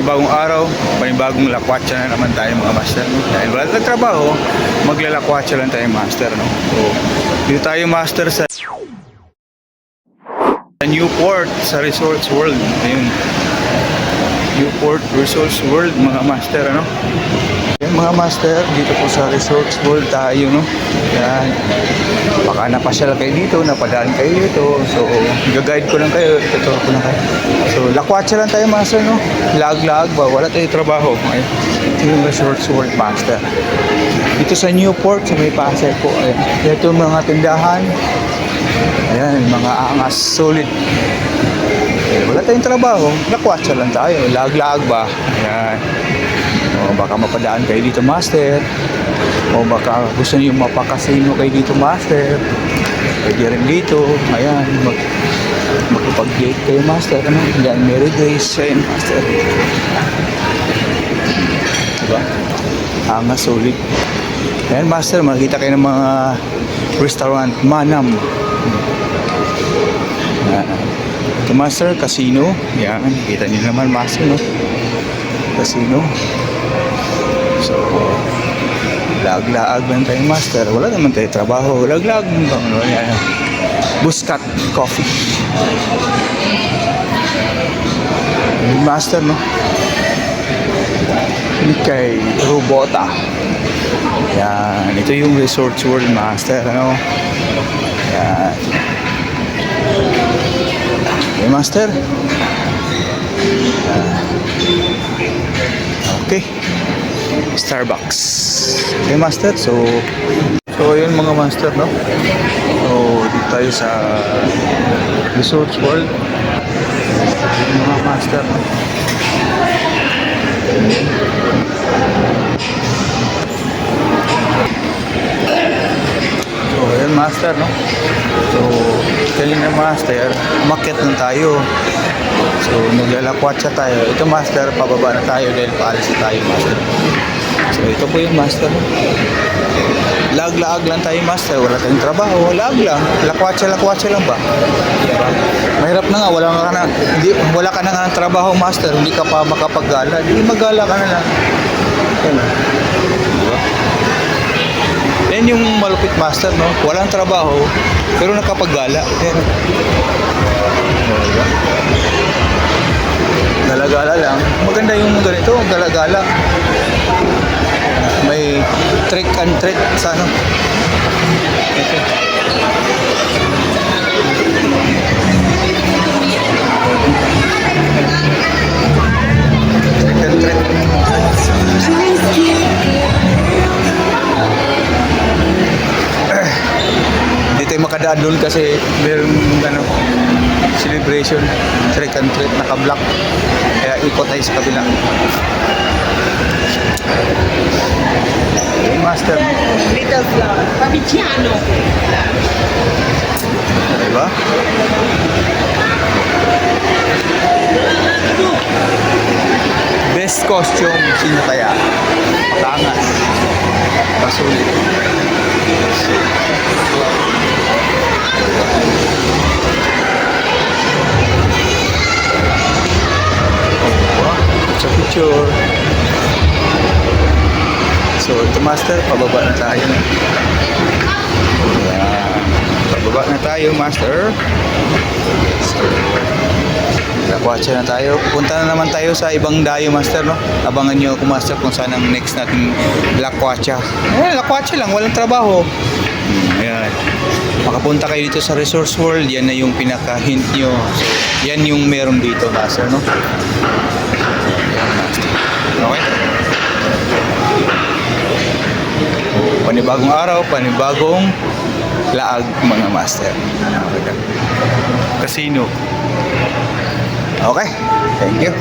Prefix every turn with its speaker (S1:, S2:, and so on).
S1: panibagong araw, panibagong lakwatsa na naman tayo mga master, no? Dahil wala tayong trabaho, maglalakwatsa lang tayo master, no? So, dito tayo master sa Newport, sa Resorts World. Ayun, Newport Resorts World mga master, ano? Yan mga master, dito po sa Resorts World tayo, no? Yan, baka napasyal kayo dito, napadaan kayo dito. So, gaguide ko lang kayo, tuturo ko lang kayo. So, lakwatsa lang tayo master, no? Lag-lag ba? Wala tayong trabaho. Ayun, ito yung Resorts World master. Dito sa Newport, sa may Pasay po. Ayun, ito yung mga tindahan. Ayan, mga angas, solid. Wala tayong trabaho, lakwatsa lang tayo. Lag-lag ba? Ayan. O baka mapadaan kayo dito master, o baka gusto niyo mapakasino kayo dito master, pwede rin dito. Ayan, magpag-date kayo master, ano? Yan, Mary Grace. Ayan master, diba? Angas, solid. Ayan master, makikita kayo ng mga restaurant, Manam. Ito master, casino. Yan, kita niyo naman master, no? Casino. So, lag-laag lang tayo master. Wala naman tayo trabaho. Lag-lag lang. Yan. Buscat Coffee. Yung master, no? Ini kay Robota. Yan, ito yung Resorts World master, ano? Yan. Okay, master. Okay. Starbucks. Okay, master. So yun mga master, no? So, dito tayo sa Resorts World. Yung mga master, no? So, yun master, no? So, kanina master, umakyat lang tayo. So, naglalakwatsa tayo. Ito master, pababa na tayo dahil paalis na tayo master. So, ito po yung master. Lag-lag lang tayo master. Wala tayong trabaho. Lag lang. Lakwatsa lang ba? Diba? Mahirap na nga. Wala ka na nga ng trabaho master. Hindi ka pa makapag-gala. Hindi mag-gala ka na lang. Diba? Yan yung malupit master, no? Walang trabaho, pero nakapag-gala. Gala-gala lang. Maganda yung ganito, gala-gala. May trick and treat sa ano. Okay. Trick and treat. Hindi tayo makadaan doon kasi meron ano, celebration, trick and treat, naka-block. Kaya ikot tayo sa kabila. Yung master.
S2: Little flower. Pavigiano.
S1: Diba? Best costume, sino kaya? Pakangas. Pasulit. Picture. So, ito master, pababa na tayo. Ayan. Pababa na tayo, master. So, lakwatsa na tayo. Punta na naman tayo sa ibang dayo, master, no? Abangan nyo ako, master, kung saan ang next nating lakwatsa. Lakwatsa lang, walang trabaho. Ayan. Makapunta kayo dito sa Resorts World, yan na yung pinaka-hint nyo. So, yan yung meron dito, master, no? Okay? Panibagong araw, panibagong laag mga master. Casino. Okay, thank you.